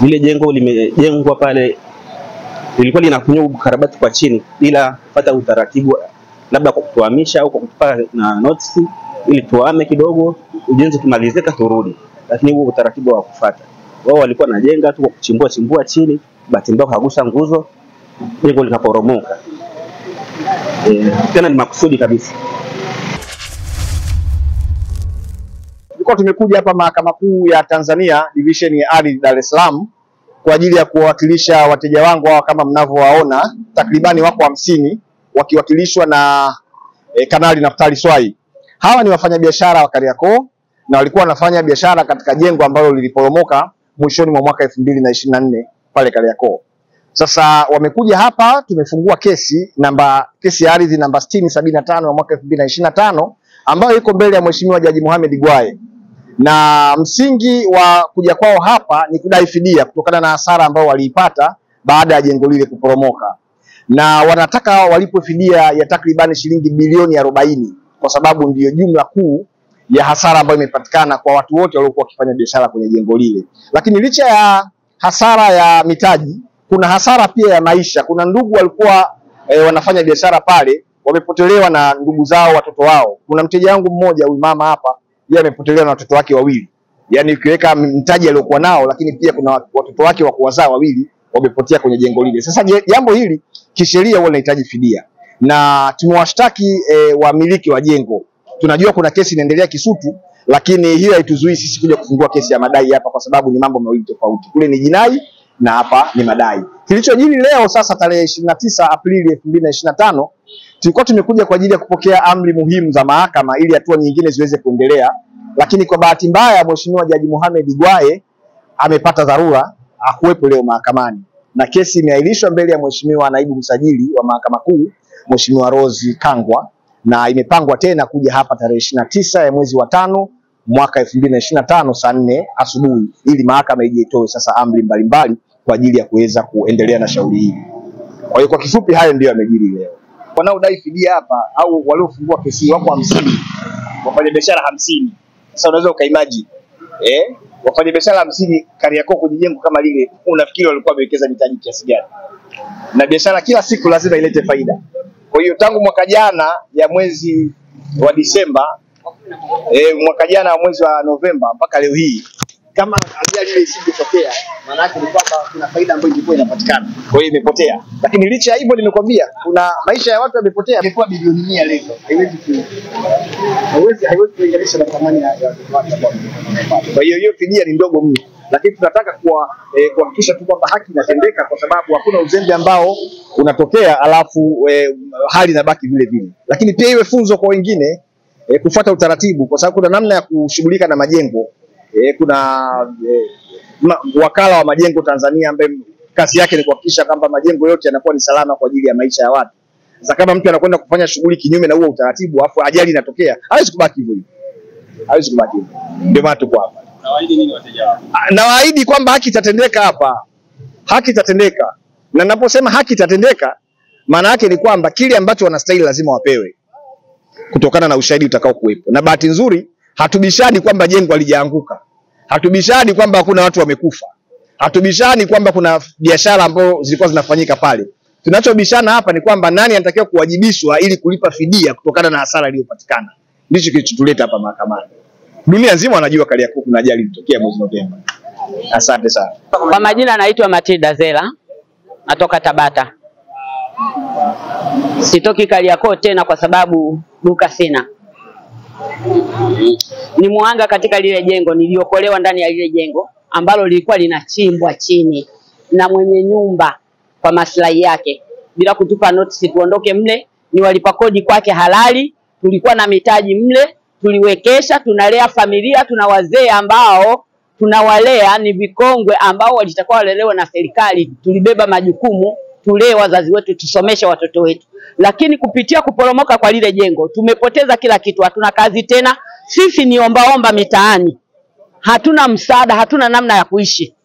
Ile jengo limejengwa pale lilikuwa linafanyiwa ukarabati kwa chini bila kupata utaratibu, labda kwa kutuhamisha au kwa kutupa na notice ili tuame kidogo ujenzi tumalizeka turudi, lakini huo utaratibu wa kufuata. Wao walikuwa wanajenga tu kwa kuchimbua chini, bahati mbaya kagusa nguzo, jengo likaporomoka. Tena ni makusudi kabisa. Tulikuwa tumekuja hapa Mahakama Kuu ya Tanzania division ya Ardhi Dar es Salaam kwa ajili ya kuwakilisha wateja wangu hawa, kama mnavyowaona takribani wako 50 wakiwakilishwa na Kanali Naftali Swai. Hawa ni wafanyabiashara wa Kariakoo na walikuwa wanafanya biashara katika jengo ambalo liliporomoka mwishoni mwa mwaka 2024 pale Kariakoo. Sasa wamekuja hapa, tumefungua kesi ya ardhi namba 6075 ya mwaka 2025 ambayo iko mbele ya Mheshimiwa Jaji Mohamed Gwaye. Na msingi wa kuja kwao hapa ni kudai fidia kutokana na hasara ambayo waliipata baada ya jengo lile kuporomoka. Na wanataka walipwe fidia ya takribani shilingi bilioni 40 kwa sababu ndiyo jumla kuu ya hasara ambayo imepatikana kwa watu wote waliokuwa wakifanya biashara kwenye jengo lile. Lakini licha ya hasara ya mitaji, kuna hasara pia ya maisha. Kuna ndugu walikuwa wanafanya biashara pale, wamepotelewa na ndugu zao, watoto wao. Kuna mteja wangu mmoja, huyu mama hapa, yeye amepotelewa na watoto wake wawili. Yaani ukiweka mtaji aliokuwa nao, lakini pia kuna watoto wake wa kuwazaa wawili wamepotea kwenye jengo lile. Sasa jambo hili kisheria huwa linahitaji fidia. Na tumewashtaki wamiliki wa jengo. Tunajua kuna kesi inaendelea Kisutu, lakini hiyo haituzuii sisi kuja kufungua kesi ya madai hapa kwa sababu ni mambo mawili tofauti. Kule ni jinai na hapa ni madai. Kilichojiri leo sasa tarehe 29 Aprili 2025, tulikuwa tumekuja kwa ajili ya kupokea amri muhimu za mahakama ili hatua nyingine ziweze kuendelea, lakini kwa bahati mbaya Mheshimiwa Jaji Mohamed Gwaye amepata dharura, hakuwepo leo mahakamani. Na kesi imeahirishwa mbele ya Mheshimiwa Naibu Msajili wa Mahakama Kuu, Mheshimiwa Rose Kangwa, na imepangwa tena kuja hapa tarehe 29 ya mwezi wa 5 mwaka 2025 saa 4 asubuhi ili mahakama ije itoe sasa amri mbalimbali kwa ajili ya kuweza kuendelea na shauri hili. Kwa hiyo kwa kifupi hayo ndio yamejiri leo. Wanaodai fidia hapa au waliofungua kesi wako 50, wafanya biashara 50. Sasa unaweza ukaimagine wafanya biashara 50 Kariakoo kwenye jengo kama lile, unafikiri walikuwa wamewekeza mitaji kiasi gani? Na biashara kila siku lazima ilete faida. Kwa hiyo tangu mwaka jana ya mwezi wa Disemba, mwaka jana wa mwezi wa Novemba mpaka leo hii, kama ajali ile isingetokea, maana yake ni kwamba kuna faida ambayo ilikuwa inapatikana. Kwa hiyo imepotea. Lakini licha ya hivyo nimekwambia kuna maisha ya watu yamepotea. Ilikuwa bilioni 100 leo. Haiwezi kulinganisha na thamani ya watu. Kwa hiyo hiyo fidia ni ndogo mno. Lakini tunataka kuhakikisha tu kwamba haki inatendeka kwa sababu hakuna uzembe ambao unatokea alafu hali inabaki vile vile. Lakini pia iwe funzo kwa wengine kufuata utaratibu kwa sababu kuna namna ya kushughulika na majengo. Kuna wakala wa majengo Tanzania ambaye kazi yake ni kuhakikisha kwamba majengo yote yanakuwa ni salama kwa ajili ya maisha ya watu. Sasa kama mtu anakwenda kufanya shughuli kinyume na huo utaratibu afu ajali inatokea, hawezi kubaki hivyo. Hawezi kubaki hivyo. Ndio maana tuko hapa. Nawaahidi nini wateja wao? Nawaahidi kwamba haki itatendeka hapa. Haki itatendeka. Na ninaposema haki itatendeka, maana yake ni kwamba kile ambacho wanastahili lazima wapewe kutokana na ushahidi utakao kuwepo. Na bahati nzuri hatubishani kwamba jengo halijaanguka. Hatubishani kwamba kuna watu wamekufa. Hatubishani kwamba kuna biashara ambazo zilikuwa zinafanyika pale. Tunachobishana hapa ni kwamba nani anatakiwa kuwajibishwa ili kulipa fidia kutokana na hasara iliyopatikana. Ndicho kilichotuleta hapa mahakamani. Dunia nzima wanajua Kariakoo kuna ajali ilitokea mwezi Novemba. Asante sana. Kwa majina naitwa Matilda Zela, natoka Tabata. Sitoki Kariakoo tena kwa sababu duka sina. Ni muhanga katika lile jengo, niliokolewa ndani ya lile jengo ambalo lilikuwa linachimbwa chini na mwenye nyumba kwa maslahi yake bila kutupa notice tuondoke mle. Ni walipa kodi kwake halali, tulikuwa na mitaji mle, tuliwekesha, tunalea familia, tuna wazee ambao tunawalea, ni vikongwe ambao walitakuwa walelewa na serikali. Tulibeba majukumu tulee wazazi wetu, tusomeshe watoto wetu. Lakini kupitia kuporomoka kwa lile jengo tumepoteza kila kitu, hatuna kazi tena. Sisi ni ombaomba mitaani. Hatuna msaada, hatuna namna ya kuishi.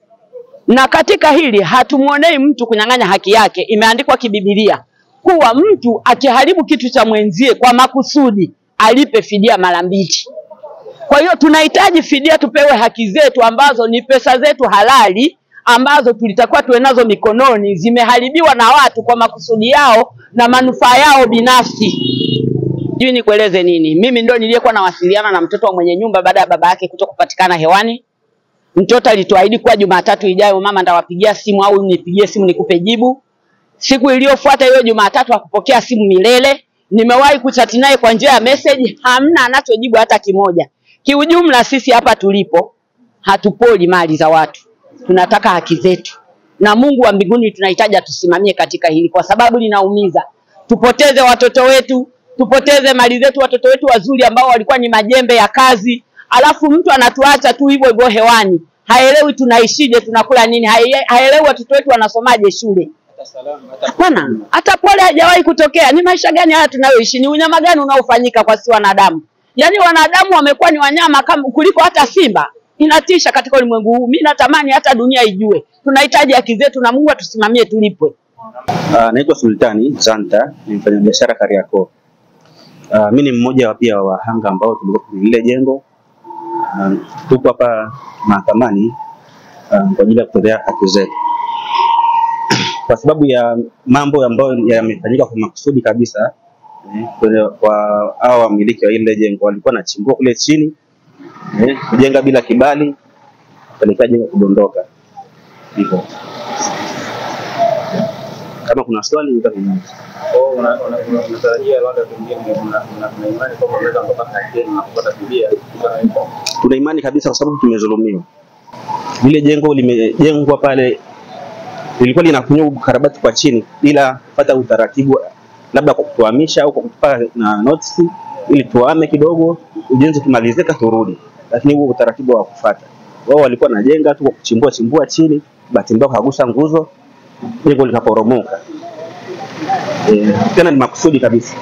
Na katika hili hatumuonei mtu kunyang'anya haki yake. Imeandikwa kibibilia kuwa mtu akiharibu kitu cha mwenzie kwa makusudi alipe fidia mara mbili. Kwa hiyo tunahitaji fidia, tupewe haki zetu ambazo ni pesa zetu halali ambazo tulitakuwa tuwe nazo mikononi zimeharibiwa na watu kwa makusudi yao na manufaa yao binafsi. Sijui nikueleze nini. Mimi ndo niliyekuwa nawasiliana na mtoto wa mwenye nyumba baada ya baba yake kutokupatikana hewani. Mtoto alituahidi kwa Jumatatu ijayo mama ndawapigia simu au nipigie simu nikupe jibu. Siku iliyofuata hiyo Jumatatu hakupokea simu milele. Nimewahi kuchat naye kwa njia ya message, hamna anachojibu hata kimoja. Kiujumla sisi hapa tulipo hatupoli mali za watu. Tunataka haki zetu. Na Mungu wa mbinguni tunahitaji atusimamie katika hili kwa sababu linaumiza. Tupoteze watoto wetu, tupoteze mali zetu, watoto wetu wazuri ambao walikuwa ni majembe ya kazi. Alafu mtu anatuacha tu hivyo hivyo hewani. Haelewi tunaishije, tunakula nini, haelewi watoto wetu wanasomaje shule. Hapana, hata pole hajawahi kutokea. Ni maisha gani haya tunayoishi? Ni unyama gani unaofanyika kwa si wanadamu? Yaani wanadamu wamekuwa ni wanyama kama kuliko hata simba. Inatisha katika ulimwengu huu. Mimi natamani hata dunia ijue. Tunahitaji haki zetu na Mungu atusimamie tulipwe. Naitwa Sultani Zanta, ni mfanyabiashara Kariakoo. Mimi ni mmoja wa pia wa wahanga ambao tulikuwa kwenye ile jengo. Tupo hapa mahakamani kwa ajili ya kutetea haki zetu. Kwa sababu ya mambo ambayo yamefanyika kwa makusudi kabisa, kwa hao wamiliki wa ile jengo walikuwa wanachimbua kule chini, kujenga bila kibali, walikuwa jengo kudondoka. Hivyo. Kama kuna swali nitakuuliza. Unatarajia labda pengine kuna imani kwamba unaweza kupata haki na kupata fidia? Tuna imani kabisa kwa sababu tumezulumiwa. Ile jengo limejengwa pale lilikuwa linafanyiwa ukarabati kwa chini bila kufuata utaratibu, labda kwa kutuhamisha au kwa kutupa na notice ili tuame kidogo ujenzi kumalizika turudi, lakini huo utaratibu wa kufuata. Wao walikuwa wanajenga tu kwa kuchimbua chini, bahati mbaya kagusa nguzo, jengo likaporomoka. Tena ni makusudi kabisa.